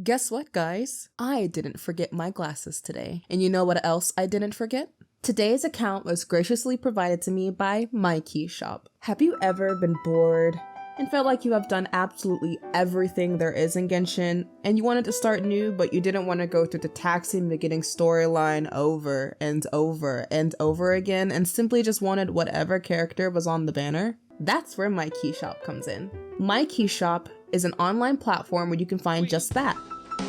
Guess what, guys? I didn't forget my glasses today. And you know what else I didn't forget? Today's account was graciously provided to me by mykeysshop. Have you ever been bored and felt like you have done absolutely everything there is in Genshin, and you wanted to start new, but you didn't want to go through the taxing beginning storyline over and over and over again, and simply just wanted whatever character was on the banner? That's where mykeysshop comes in. Mykeysshop is an online platform where you can find just that.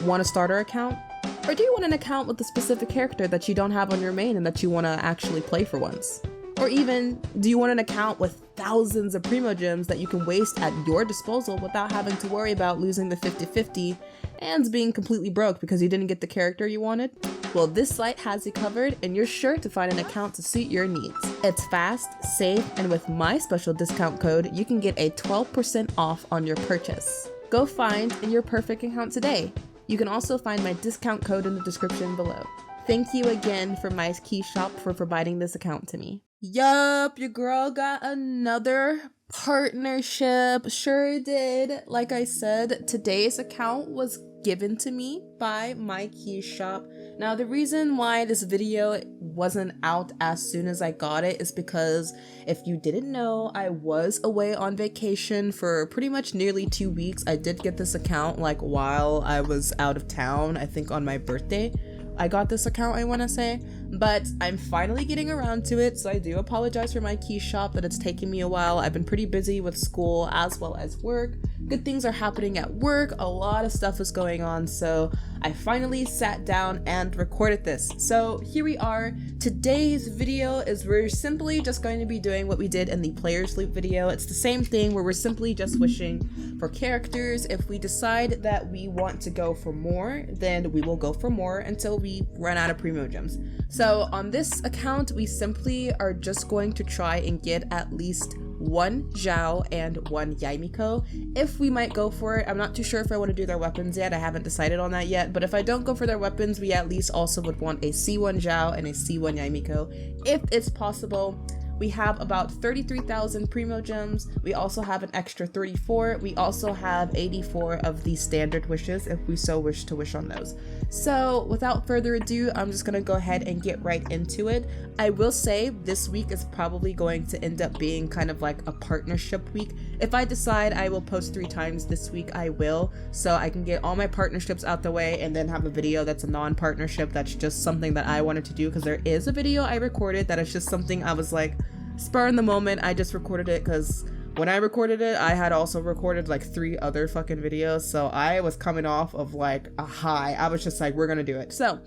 Want a starter account? Or do you want an account with a specific character that you don't have on your main and that you want to actually play for once? Or even, do you want an account with thousands of primogems that you can waste at your disposal without having to worry about losing the 50-50 and being completely broke because you didn't get the character you wanted? Well, this site has you covered, and you're sure to find an account to suit your needs. It's fast, safe, and with my special discount code, you can get a 12% off on your purchase. Go find your perfect account today. You can also find my discount code in the description below. Thank you again for mykeysshop for providing this account to me. Yup, your girl got another partnership. Sure did. Like I said, today's account was given to me by mykeysshop. Now, the reason why this video wasn't out as soon as I got it is because if you didn't know, I was away on vacation for pretty much nearly 2 weeks. I did get this account like while I was out of town, I think on my birthday. I got this account, I want to say, but I'm finally getting around to it, so I do apologize for mykeysshop that it's taking me a while. I've been pretty busy with school as well as work. Good things are happening at work, a lot of stuff is going on, so I finally sat down and recorded this. So here we are. Today's video is we're simply just going to be doing what we did in the players loop video. It's the same thing where we're simply just wishing for characters. If we decide that we want to go for more, then we will go for more until we run out of primogems. So on this account, we simply are just going to try and get at least one xiao and one yaemiko. If we might go for it, I'm not too sure if I want to do their weapons yet. I haven't decided on that yet, but if I don't go for their weapons, we at least also would want a C1 xiao and a C1 yaemiko if it's possible. We have about 33,000 primogems. We also have an extra 34. We also have 84 of the standard wishes if we so wish to wish on those. So without further ado, I'm just gonna go ahead and get right into it. I will say this week is probably going to end up being kind of like a partnership week. If I decide I will post 3 times this week, I will, so I can get all my partnerships out the way and then have a video that's a non-partnership that's just something that I wanted to do, because there is a video I recorded that is just something I was like, spur in the moment. I just recorded it because when I recorded it, I had also recorded like 3 other fucking videos, so I was coming off of like a high. I was just like, we're gonna do it. So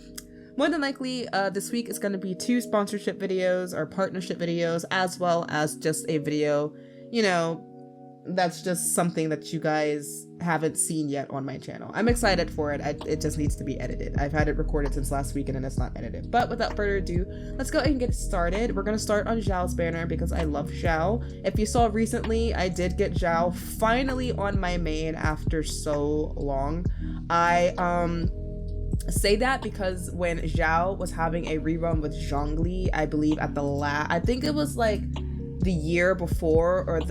more than likely, this week is gonna be 2 sponsorship videos or partnership videos, as well as just a video, you know, that's just something that you guys haven't seen yet on my channel. I'm excited for it. It just needs to be edited. I've had it recorded since last week and it's not edited. But without further ado, let's go ahead and get started. We're gonna start on Xiao's banner because I love Xiao. If you saw recently, I did get Xiao finally on my main after so long. I say that because when Xiao was having a rerun with Zhongli, I believe at the I think it was like the year before, or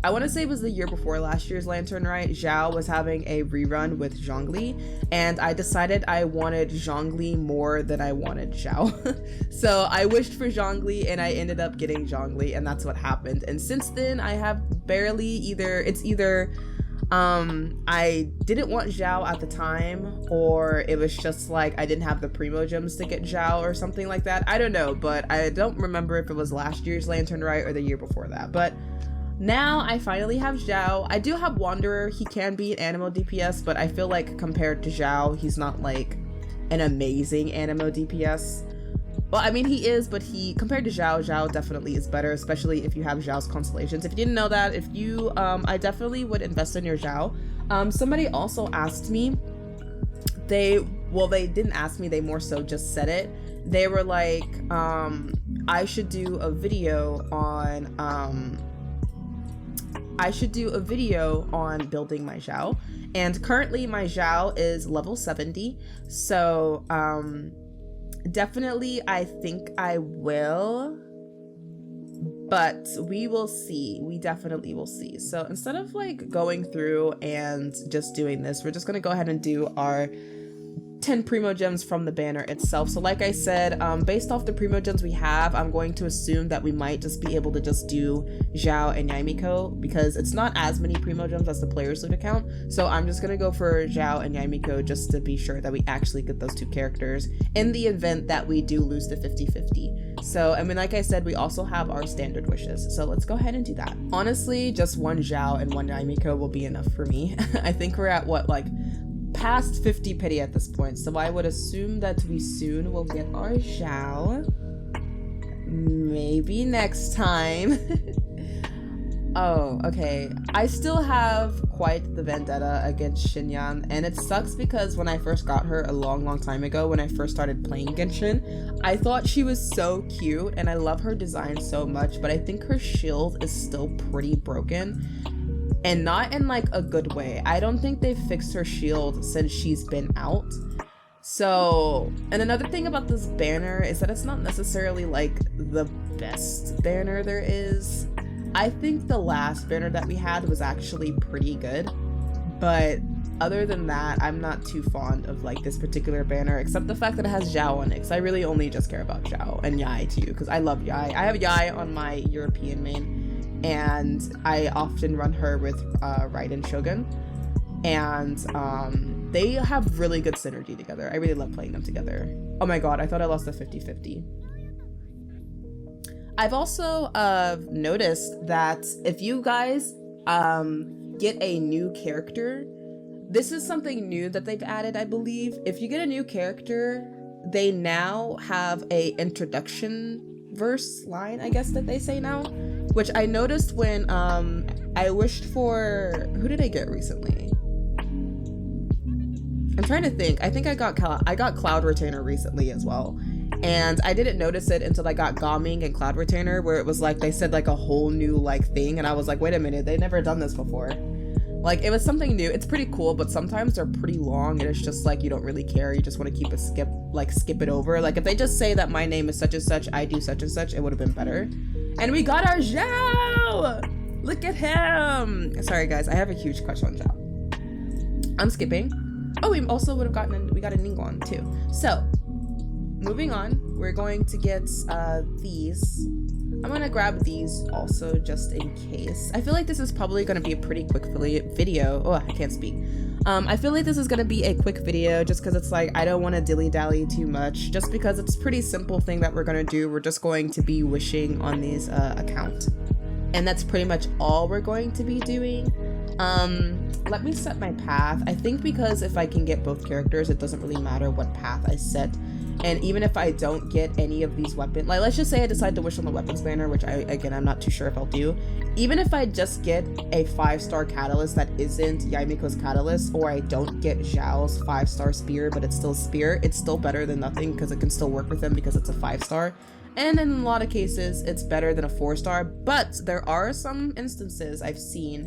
I want to say it was the year before last year's Lantern Rite, Xiao was having a rerun with Zhongli, and I decided I wanted Zhongli more than I wanted Xiao. So I wished for Zhongli and I ended up getting Zhongli, and that's what happened. And since then, I have barely either I didn't want Xiao at the time, or it was just like I didn't have the primogems to get Xiao or something like that. I don't know, but I don't remember if it was last year's Lantern Rite or the year before that. But now I finally have Xiao. I do have Wanderer. He can be an Animo DPS, but I feel like compared to Xiao, he's not like an amazing Animo DPS. Well, I mean, he is, but compared to Xiao definitely is better, especially if you have Xiao's constellations. If you didn't know that, I definitely would invest in your Xiao. Somebody also asked me, they didn't ask me, they more so just said it. They were like, I should do a video on building my Xiao, and currently my Xiao is level 70, so definitely I think I will but we will see. We definitely will see. So instead of like going through and just doing this, we're just gonna go ahead and do our 10 primogems from the banner itself. So like I said, based off the primogems we have, I'm going to assume that we might just be able to just do xiao and yaemiko, because it's not as many primogems as the player's loot account. So I'm just gonna go for xiao and yaemiko just to be sure that we actually get those 2 characters in the event that we do lose the 50-50. So I mean, like I said, we also have our standard wishes, so let's go ahead and do that. Honestly, just 1 xiao and 1 yaemiko will be enough for me. I think we're at what, like past 50 pity at this point, so I would assume that we soon will get our xiao. Maybe next time. Oh, okay. I still have quite the vendetta against Xinyan, and it sucks because when I first got her a long time ago, when I first started playing Genshin, I thought she was so cute and I love her design so much, but I think her shield is still pretty broken. And not in like a good way. I don't think they've fixed her shield since she's been out. So, and another thing about this banner is that it's not necessarily like the best banner there is. I think the last banner that we had was actually pretty good, but other than that, I'm not too fond of like this particular banner, except the fact that it has Xiao on it, because I really only just care about Xiao and Yae too, because I love Yae. I have Yae on my European main, and I often run her with Raiden Shogun, and they have really good synergy together. I really love playing them together. Oh my god, I thought I lost the 50-50. I've also noticed that if you guys get a new character, this is something new that they've added, I believe. If you get a new character, they now have a introduction verse line, I guess that they say now, which I noticed when I wished for, who did I get recently? I'm trying to think. I think I got Cloud Retainer recently as well. And I didn't notice it until I got Gaming and Cloud Retainer, where it was like they said like a whole new like thing, and I was like, wait a minute, they've never done this before. Like, it was something new. It's pretty cool, but sometimes they're pretty long and it's just like you don't really care. You just want to keep it skip it over. Like if they just say that my name is such and such, I do such and such, it would have been better. And we got our Xiao! Look at him! Sorry guys, I have a huge crush on Xiao. I'm skipping. Oh, we also would have we got a Ningguang too. So, moving on, we're going to get these. I'm gonna grab these also just in case. I feel like this is probably gonna be a pretty quick video. Oh, I can't speak. I feel like this is gonna be a quick video just because it's like I don't want to dilly-dally too much, just because it's a pretty simple thing that we're gonna do. We're just going to be wishing on these account, and that's pretty much all we're going to be doing. Let me set my path. I think because if I can get both characters, it doesn't really matter what path I set. And even if I don't get any of these weapons, like let's just say I decide to wish on the weapons banner, which I'm not too sure if I'll do. Even if I just get a 5-star catalyst that isn't Yaemiko's catalyst, or I don't get Xiao's 5-star spear, but it's still spear, it's still better than nothing because it can still work with them because it's a 5-star. And in a lot of cases, it's better than a 4-star, but there are some instances I've seen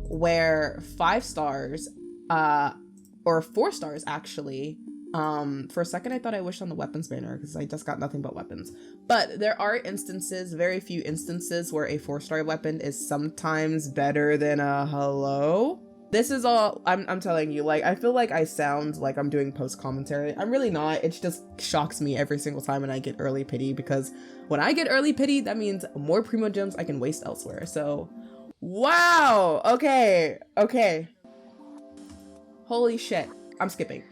where 5 stars, or 4 stars actually, for a second I thought I wished on the weapons banner because I just got nothing but weapons. But there are instances, very few instances, where a 4-star weapon is sometimes better than a hello. This is all, I'm telling you, like, I feel like I sound like I'm doing post commentary. I'm really not. It just shocks me every single time when I get early pity, because when I get early pity, that means more primogems I can waste elsewhere. So, wow. Okay. Holy shit. I'm skipping.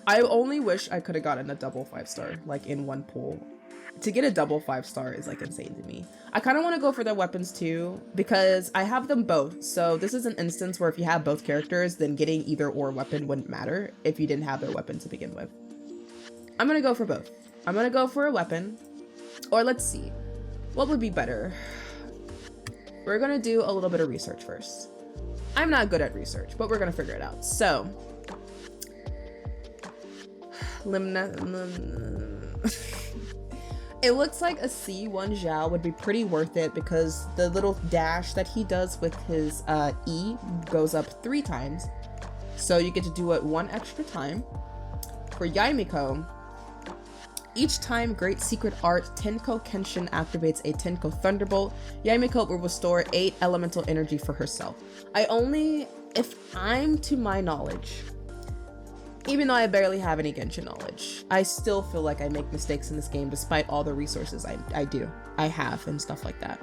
I only wish I could have gotten a double 5-star, like in one pull. To get a double 5-star is like insane to me. I kind of want to go for their weapons too, because I have them both. So this is an instance where if you have both characters, then getting either or weapon wouldn't matter if you didn't have their weapon to begin with. I'm going to go for both. I'm going to go for a weapon, or let's see. What would be better? We're going to do a little bit of research first. I'm not good at research, but we're going to figure it out. So, it looks like a C1 Xiao would be pretty worth it because the little dash that he does with his E goes up 3 times. So you get to do it 1 extra time. For Yaemiko, Each time Great Secret Art Tenko Kenshin activates a Tenko Thunderbolt, Yaemiko will restore 8 elemental energy for herself. If I'm to my knowledge, even though I barely have any Genshin knowledge, I still feel like I make mistakes in this game despite all the resources I have and stuff like that.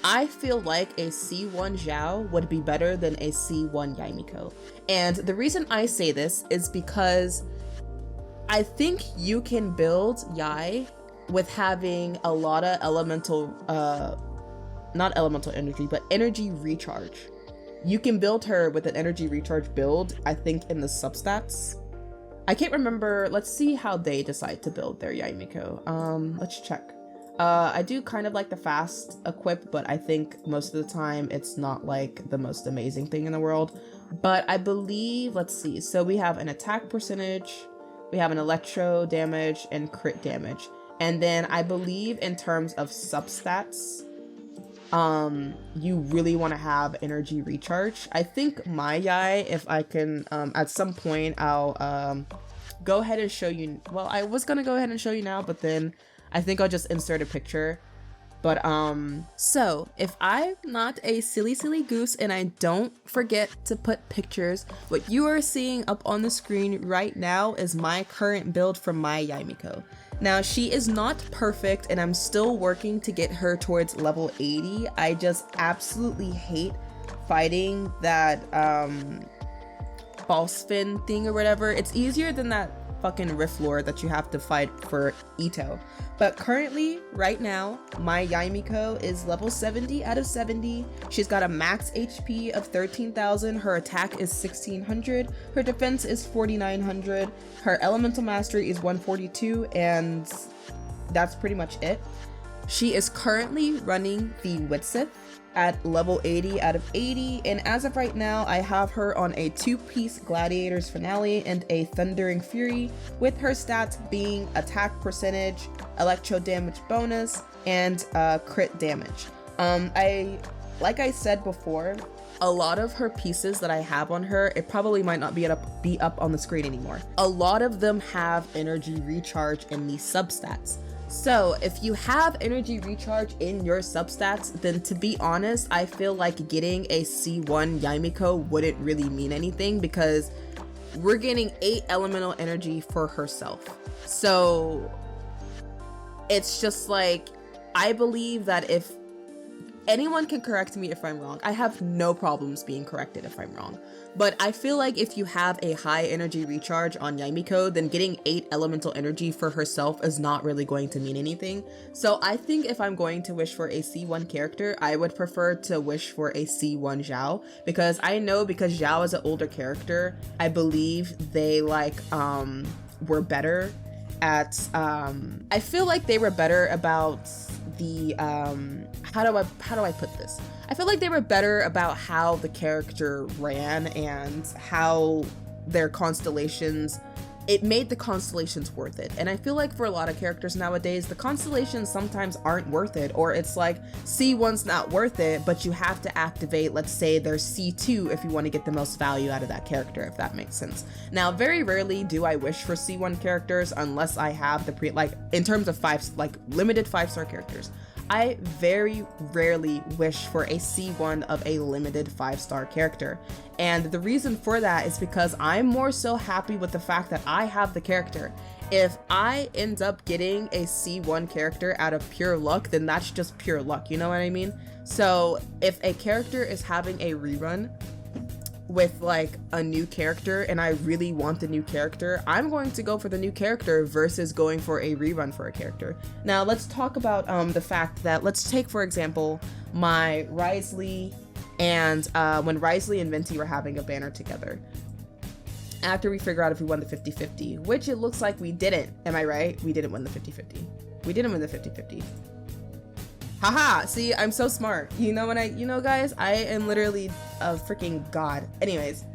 I feel like a C1 Xiao would be better than a C1 Yaemiko. And the reason I say this is because I think you can build Yai with having a lot of elemental, not elemental energy, but energy recharge. You can build her with an energy recharge build, I think in the substats. I can't remember, let's see how they decide to build their Yaemiko. Let's check. I do kind of like the fast equip, but I think most of the time it's not like the most amazing thing in the world. But I believe, let's see, so we have an attack percentage, we have an electro damage and crit damage. And then I believe in terms of substats, you really want to have energy recharge. I think my Yai, if I can, at some point I'll go ahead and show you. Well, I was gonna go ahead and show you now, but then I think I'll just insert a picture. But so if I'm not a silly goose and I don't forget to put pictures, what you are seeing up on the screen right now is my current build from my Yaemiko. Now, she is not perfect and I'm still working to get her towards level 80. I just absolutely hate fighting that false fin thing or whatever. It's easier than that fucking Rift Lord that you have to fight for Ito. But currently, right now, my Yaemiko is level 70 out of 70. She's got a max HP of 13,000. Her attack is 1,600. Her defense is 4,900. Her elemental mastery is 142, and that's pretty much it. She is currently running the Witsith at level 80 out of 80, and as of right now I have her on a 2-piece Gladiators Finale and a Thundering Fury, with her stats being attack percentage, electro damage bonus, and crit damage. Like I said before, a lot of her pieces that I have on her, it probably might not be up on the screen anymore. A lot of them have energy recharge in the substats. So if you have energy recharge in your substats, then to be honest, I feel like getting a C1 Yaemiko wouldn't really mean anything, because we're getting 8 elemental energy for herself. So it's just like, I believe that if anyone can correct me if I'm wrong, I have no problems being corrected if I'm wrong. But I feel like if you have a high energy recharge on Yaemiko, then getting 8 elemental energy for herself is not really going to mean anything. So I think if I'm going to wish for a C1 character, I would prefer to wish for a C1 Xiao, because I know, because Xiao is an older character, I believe they were better at, I feel like they were better about the, how do I put this? I feel like they were better about how the character ran and how their constellations, it made the constellations worth it. And I feel like for a lot of characters nowadays, the constellations sometimes aren't worth it, or it's like C1's not worth it, but you have to activate, let's say, their C2 if you want to get the most value out of that character, if that makes sense. Now, very rarely do I wish for C1 characters unless I have the in terms of limited 5-star characters. I very rarely wish for a C1 of a limited 5-star character. And the reason for that is because I'm more so happy with the fact that I have the character. If I end up getting a C1 character out of pure luck, then that's just pure luck, you know what I mean? So if a character is having a rerun with like a new character and I really want the new character, I'm going to go for the new character versus going for a rerun for a character. Now let's talk about the fact that, let's take for example my Wriothesley and when Wriothesley and Venti were having a banner together. After we figure out if we won the 50-50, which it looks like we didn't. Am I right? We didn't win the 50-50. We didn't win the 50-50. Haha, see, I'm so smart. You know guys, I am literally a freaking god. Anyways,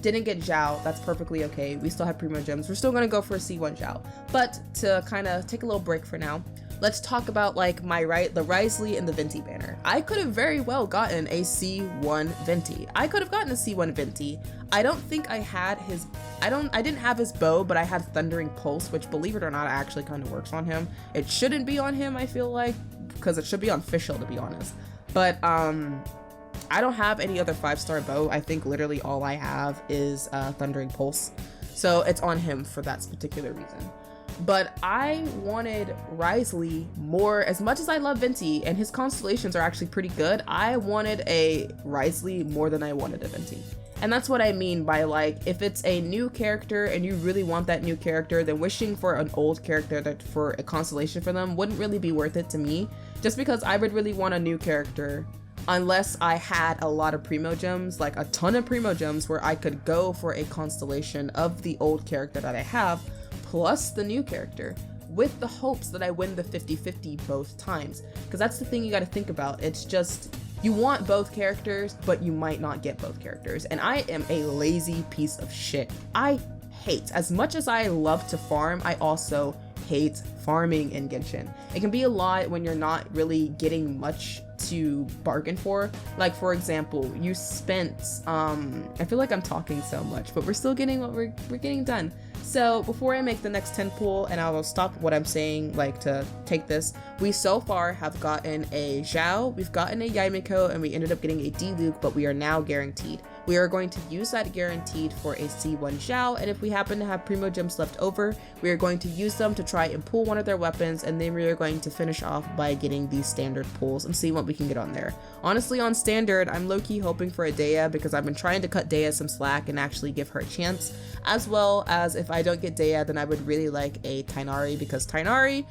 didn't get Xiao, that's perfectly okay. We still have primogems. We're still gonna go for a C1 Xiao. But to kind of take a little break for now, let's talk about like the Wriothesley and the Venti banner. I could have very well gotten a C1 Venti. I could have gotten a C1 Venti. I don't think I had his I didn't have his bow, but I had Thundering Pulse, which, believe it or not, actually kind of works on him. It shouldn't be on him, I feel like, because it should be on Fischl, to be honest. But I don't have any other 5-star bow. I think literally all I have is Thundering Pulse, so it's on him for that particular reason. But I wanted Wriothesley more. As much as I love Venti and his constellations are actually pretty good, I wanted a Wriothesley more than I wanted a Venti. And that's what I mean by, like, if it's a new character and you really want that new character, then wishing for an old character for a constellation for them wouldn't really be worth it to me, just because I would really want a new character unless I had a lot of primogems, like a ton of primogems, where I could go for a constellation of the old character that I have plus the new character, with the hopes that I win the 50-50 both times. Because that's the thing you got to think about. It's just, you want both characters, but you might not get both characters. And I am a lazy piece of shit. I hate, as much as I love to farm, I also hate farming in Genshin. It can be a lot when you're not really getting much to bargain for. Like, for example, you spent I feel like I'm talking so much, but we're still getting what we're getting done. So before I make the next 10 pull, and I will stop what I'm saying, like, to take this, we so far have gotten a xiao, we've gotten a yaemiko, and we ended up getting a D-Luke, but we are now guaranteed. We are going to use that guaranteed for a C1 xiao, and if we happen to have primogems left over, we are going to use them to try and pull one of their weapons, and then we are going to finish off by getting these standard pulls and see what we can get on there. Honestly, on standard, I'm low-key hoping for a Dea, because I've been trying to cut Dea some slack and actually give her a chance, as well as if I don't get Dea, then I would really like a Tighnari, because Tighnari,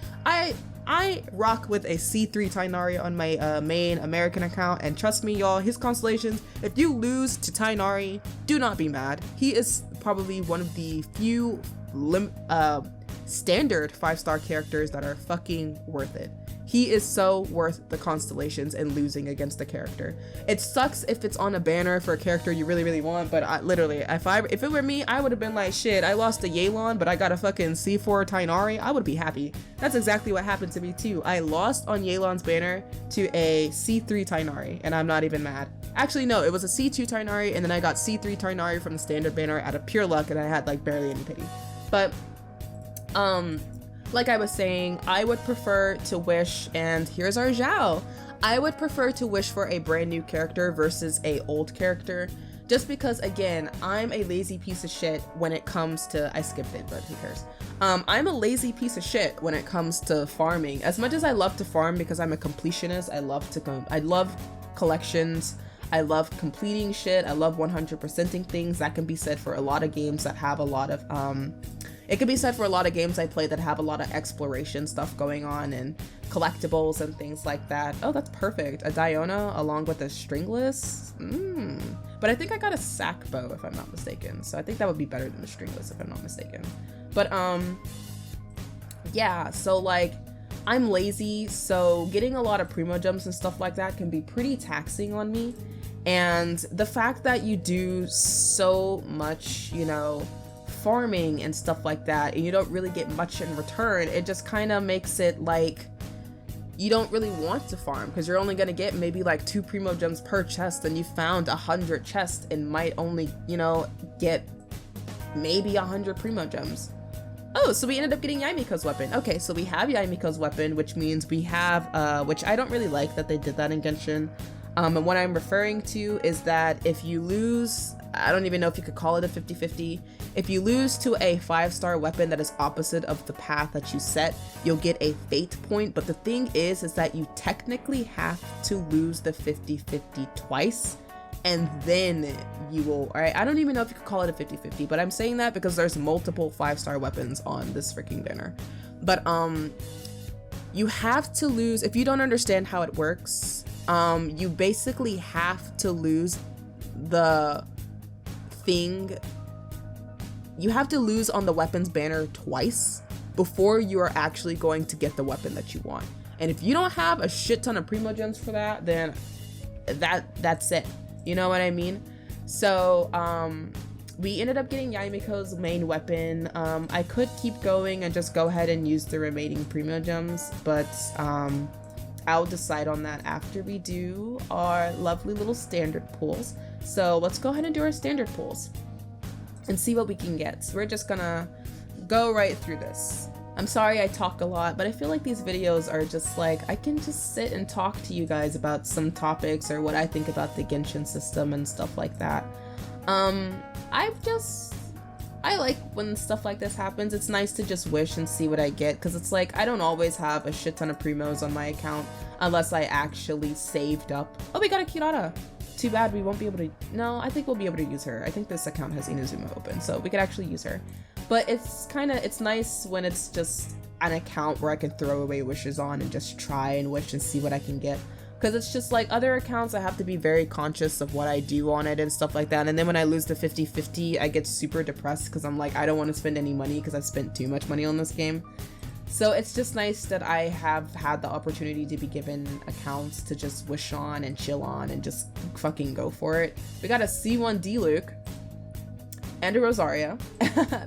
I rock with a C3 Tighnari on my main American account, and trust me, y'all, his constellations, if you lose to Tighnari, do not be mad. He is probably one of the few standard 5-star characters that are fucking worth it. He is so worth the constellations and losing against the character. It sucks if it's on a banner for a character you really, really want, but literally, if it were me, I would have been like, shit, I lost to Yelan, but I got a fucking C4 Tighnari, I would be happy. That's exactly what happened to me too. I lost on Yelan's banner to a C3 Tighnari, and I'm not even mad. Actually, no, it was a C2 Tighnari, and then I got C3 Tighnari from the standard banner out of pure luck, and I had like barely any pity. But, like I was saying, I would prefer to wish, and here's our xiao, I would prefer to wish for a brand new character versus a old character, just because, again, I'm a lazy piece of shit when it comes to, I skipped it, but who cares. I'm a lazy piece of shit when it comes to farming. As much as I love to farm because I'm a completionist, I love collections, I love completing shit, I love 100%ing things. That can be said for a lot of games that have a lot of, it can be said for a lot of games I play that have a lot of exploration stuff going on and collectibles and things like that. Oh, that's perfect. A Diona along with a stringless. But I think I got a sack bow if I'm not mistaken. So I think that would be better than the stringless if I'm not mistaken. But yeah, so like, I'm lazy, so getting a lot of primogems and stuff like that can be pretty taxing on me. And the fact that you do so much, you know, farming and stuff like that, and you don't really get much in return, it just kind of makes it like you don't really want to farm, because you're only going to get maybe like 2 primogems per chest, and you found 100 chests and might only, you know, get maybe 100 primogems. Oh, so we ended up getting Yaemiko's weapon. Okay, so we have Yaemiko's weapon, which means we have, which I don't really like that they did that in Genshin. And what I'm referring to is that if you lose, I don't even know if you could call it a 50-50. If you lose to a 5-star weapon that is opposite of the path that you set, you'll get a fate point. But the thing is that you technically have to lose the 50-50 twice, and then you will, all right, I don't even know if you could call it a 50-50, but I'm saying that because there's multiple 5-star weapons on this freaking banner. But you have to lose, if you don't understand how it works, you basically have to lose the thing, you have to lose on the weapons banner twice before you are actually going to get the weapon that you want. And if you don't have a shit ton of primogems for that, then that's it. You know what I mean? So we ended up getting Yaemiko's main weapon. I could keep going and just go ahead and use the remaining primogems, but I'll decide on that after we do our lovely little standard pulls. So let's go ahead and do our standard pulls. and see what we can get. So we're just gonna go right through this. I'm sorry I talk a lot, but I feel like these videos are just like, I can just sit and talk to you guys about some topics or what I think about the Genshin system and stuff like that. I like when stuff like this happens. It's nice to just wish and see what I get, because it's like, I don't always have a shit ton of primos on my account unless I actually saved up. Oh, we got a Kirara. Too bad we won't be able to, no, I think we'll be able to use her. I think this account has Inazuma open, so we could actually use her. But it's nice when it's just an account where I can throw away wishes on and just try and wish and see what I can get. Because it's just like other accounts, I have to be very conscious of what I do on it and stuff like that. And then when I lose the 50-50, I get super depressed because I'm like, I don't want to spend any money because I've spent too much money on this game. So it's just nice that I have had the opportunity to be given accounts to just wish on and chill on and just fucking go for it. We got a C1 Diluc and a Rosaria.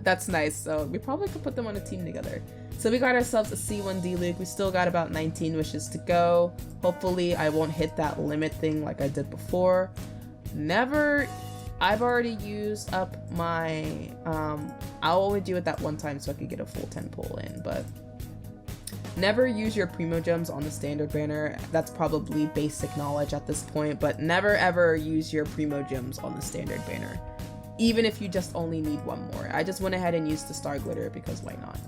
That's nice. So we probably could put them on a team together. So we got ourselves a C1 Diluc. We still got about 19 wishes to go. Hopefully I won't hit that limit thing like I did before. I've already used up my, I'll only do it that one time so I could get a full 10 pull in, but never use your primogems on the standard banner. That's probably basic knowledge at this point, but never ever use your primogems on the standard banner. Even if you just only need one more. I just went ahead and used the star glitter because why not?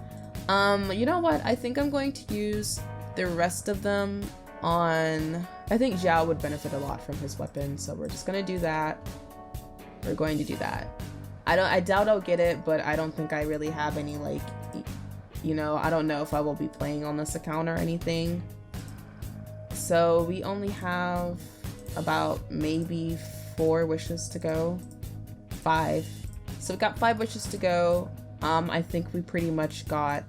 You know what? I think I'm going to use the rest of them on, I think Xiao would benefit a lot from his weapon, so we're just gonna do that. We're going to do that. I doubt I'll get it, but I don't think I really have any, like, you know, I don't know if I will be playing on this account or anything. So we only have about maybe 4 wishes to go. 5. So we got 5 wishes to go. I think we pretty much got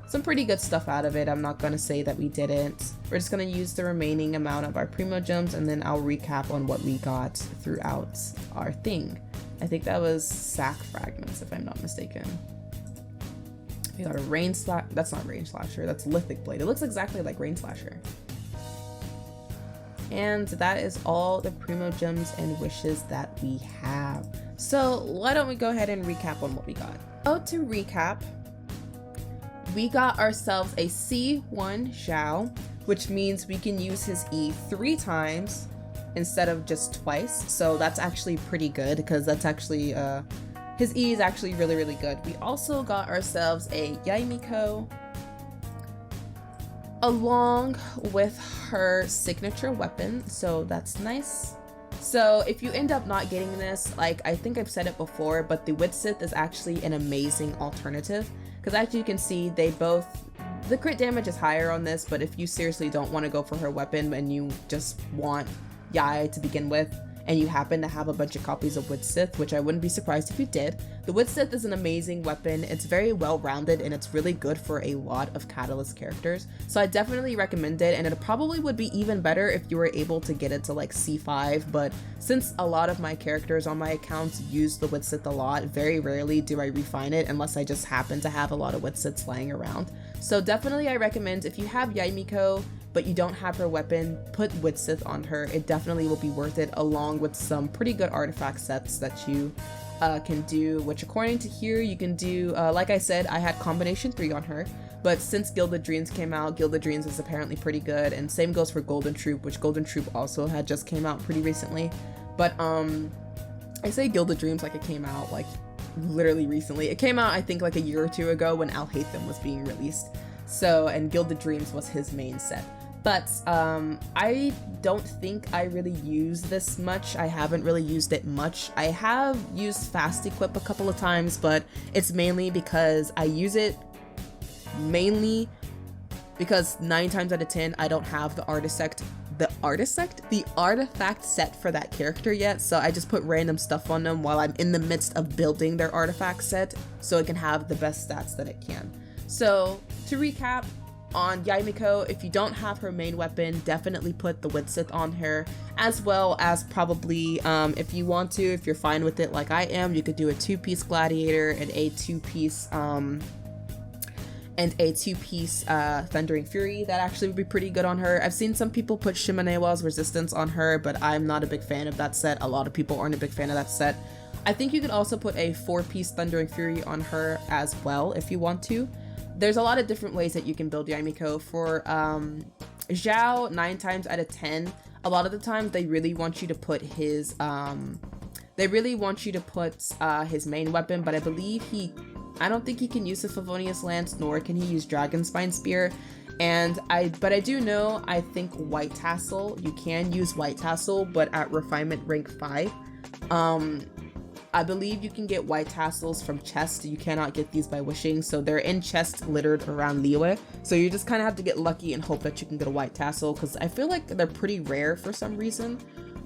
some pretty good stuff out of it. I'm not gonna say that we didn't. We're just gonna use the remaining amount of our primogems, and then I'll recap on what we got throughout our thing. I think that was sack fragments, if I'm not mistaken. We got a rain slash. That's not rain slasher. That's lithic blade. It looks exactly like rain slasher. And that is all the primogems and wishes that we have. So why don't we go ahead and recap on what we got? Oh, to recap, we got ourselves a C1 Xiao, which means we can use his E 3 times instead of just twice. So that's actually pretty good, because that's actually, his E is actually really, really good. We also got ourselves a yaemiko along with her signature weapon, so that's nice. So if you end up not getting this, like, I think I've said it before, but the Witsith is actually an amazing alternative, because as you can see, they both, the crit damage is higher on this, but if you seriously don't want to go for her weapon and you just want Yae to begin with, and you happen to have a bunch of copies of Witsith, which I wouldn't be surprised if you did. The Witsith is an amazing weapon. It's very well-rounded, and it's really good for a lot of Catalyst characters. So I definitely recommend it, and it probably would be even better if you were able to get it to like C5, but since a lot of my characters on my accounts use the Witsith a lot, very rarely do I refine it unless I just happen to have a lot of Witsiths lying around. So definitely I recommend, if you have Yaemiko, but you don't have her weapon, put Witsith on her. It definitely will be worth it, along with some pretty good artifact sets that you can do, which according to here, you can do, like I said, I had combination 3 on her, but since Gilded Dreams came out, Gilded Dreams is apparently pretty good, and same goes for Golden Troop, which Golden Troop also had just came out pretty recently. But I say Gilded Dreams like it came out like literally recently. It came out, I think, like a year or 2 ago when Alhaitham was being released. So, and Gilded Dreams was his main set. But I don't think I really use this much. I haven't really used it much. I have used Fast Equip a couple of times, but it's mainly because I use it mainly because 9 times out of 10 I don't have the artifact set for that character yet, so I just put random stuff on them while I'm in the midst of building their artifact set so it can have the best stats that it can. So to recap, on Yaemiko, if you don't have her main weapon, definitely put the Witsith on her, as well as probably, if you want to, if you're fine with it like I am, you could do a 2-piece Gladiator and a 2-piece Thundering Fury. That actually would be pretty good on her. I've seen some people put Shimanewa's Resistance on her, but I'm not a big fan of that set. A lot of people aren't a big fan of that set. I think you could also put a 4-piece Thundering Fury on her as well if you want to. There's a lot of different ways that you can build Yaemiko. For Xiao, 9 times out of 10, a lot of the times they really want you to put his his main weapon, but I don't think he can use the Favonius Lance, nor can he use Dragonspine Spear. But I do know, I think White Tassel, you can use White Tassel, but at Refinement rank 5. I believe you can get White Tassels from chests. You cannot get these by wishing, so they're in chests littered around Liyue. So you just kind of have to get lucky and hope that you can get a White Tassel, because I feel like they're pretty rare for some reason.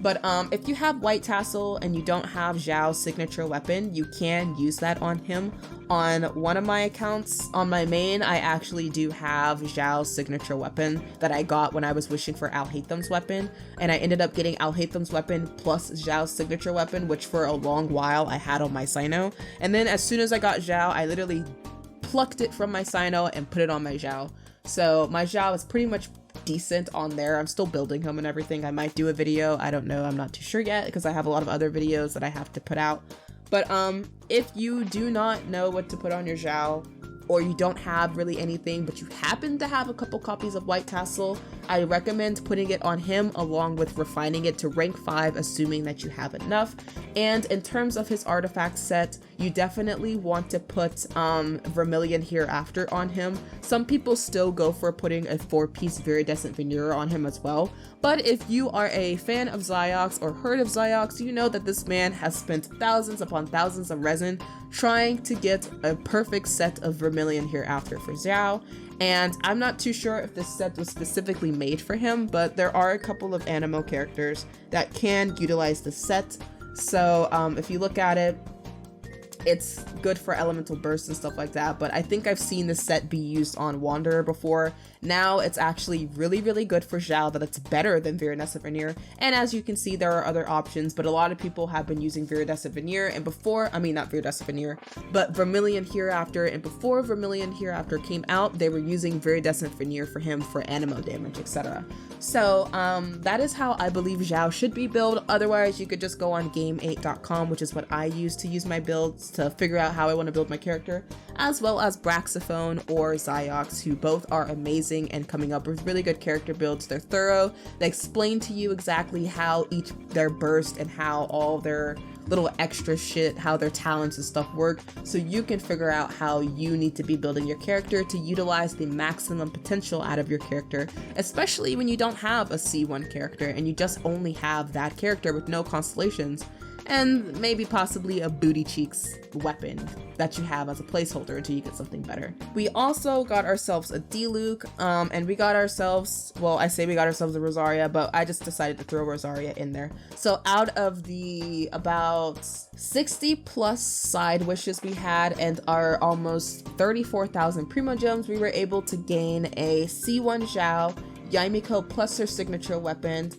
But if you have White Tassel and you don't have Xiao's signature weapon, you can use that on him. On one of my accounts, on my main, I actually do have Xiao's signature weapon that I got when I was wishing for Alhaitham's weapon. And I ended up getting Alhaitham's weapon plus Xiao's signature weapon, which for a long while I had on my Sino. And then as soon as I got Xiao, I literally plucked it from my Sino and put it on my Xiao. So my Xiao is pretty much decent on there. I'm still building him and everything. I might do a video. I don't know. I'm not too sure yet because I have a lot of other videos that I have to put out. But if you do not know what to put on your Xiao, or you don't have really anything, but you happen to have a couple copies of White Tassel, I recommend putting it on him along with refining it to rank 5, assuming that you have enough. And in terms of his artifact set, you definitely want to put Vermilion Hereafter on him. Some people still go for putting a 4-piece Viridescent Veneer on him as well. But if you are a fan of Xiox or heard of Xiox, you know that this man has spent thousands upon thousands of resin trying to get a perfect set of Vermilion Hereafter for Xiao. And I'm not too sure if this set was specifically made for him, but there are a couple of Animo characters that can utilize the set. So if you look at it, it's good for elemental bursts and stuff like that, but I think I've seen this set be used on Wanderer before. Now it's actually really, really good for Xiao, that it's better than Viridescent Veneer. And as you can see, there are other options, but a lot of people have been using Viridescent Veneer, and before, I mean not Viridescent Veneer, but Vermilion Hereafter, and before Vermilion Hereafter came out, they were using Viridescent Veneer for him for Animo damage, etc. So that is how I believe Xiao should be built. Otherwise, you could just go on game8.com, which is what I use to use my builds to figure out how I want to build my character, as well as Braxophone or Xiox, who both are amazing and coming up with really good character builds. They're thorough. They explain to you exactly how each their burst and how all their little extra shit, how their talents and stuff work, so you can figure out how you need to be building your character to utilize the maximum potential out of your character, especially when you don't have a C1 character and you just only have that character with no constellations and maybe possibly a booty cheeks weapon that you have as a placeholder until you get something better. We also got ourselves a D-Luke, and we got ourselves, well, I say we got ourselves a Rosaria, but I just decided to throw Rosaria in there. So out of the about 60 plus side wishes we had and our almost 34,000 primogems, we were able to gain a C1 Xiao, Yaemiko plus her signature weapon,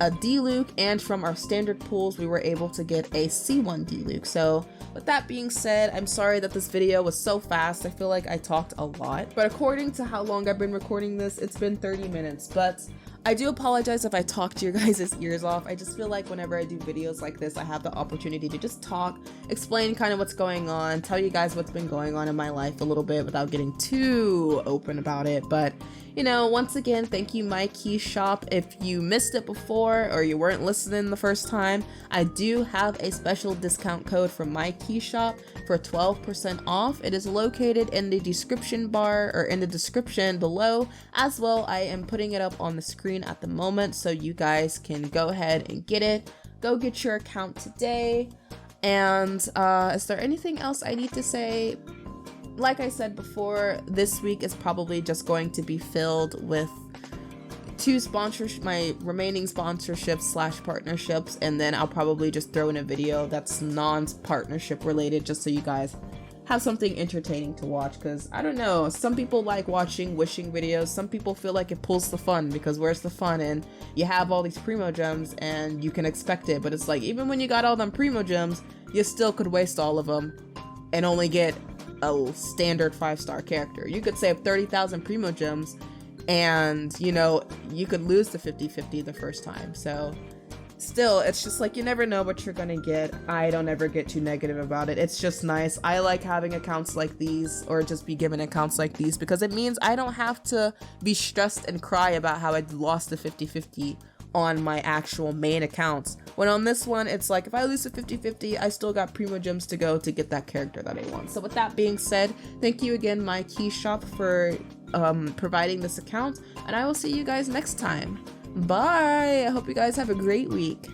a D-Luke, and from our standard pools we were able to get a C1 D-Luke. So with that being said, I'm sorry that this video was so fast. I feel like I talked a lot, but according to how long I've been recording this, it's been 30 minutes. But I do apologize if I talk to your guys' ears off. I just feel like whenever I do videos like this, I have the opportunity to just talk, explain kind of what's going on, tell you guys what's been going on in my life a little bit without getting too open about it. But you know, once again, thank you, mykeysshop. If you missed it before or you weren't listening the first time, I do have a special discount code for mykeysshop for 12% off. It is located in the description bar or in the description below. As well, I am putting it up on the screen at the moment so you guys can go ahead and get it. Go get your account today. And is there anything else I need to say? Like I said before, this week is probably just going to be filled with my remaining sponsorships slash partnerships, and then I'll probably just throw in a video that's non-partnership related just so you guys have something entertaining to watch, because I don't know, some people like watching wishing videos, some people feel like it pulls the fun, because where's the fun? And you have all these primogems and you can expect it, but it's like, even when you got all them primogems, you still could waste all of them and only get a standard 5-star character. You could save 30,000 primogems and, you know, you could lose the 50-50 the first time. So still, it's just like, you never know what you're gonna get. I don't ever get too negative about it. It's just nice. I like having accounts like these, or just be given accounts like these, because it means I don't have to be stressed and cry about how I lost the 50-50 on my actual main accounts. When on this one, it's like, if I lose the 50-50, I still got primogems to go to get that character that I want. So with that being said, thank you again, mykeysshop, for providing this account, and I will see you guys next time. Bye! I hope you guys have a great week.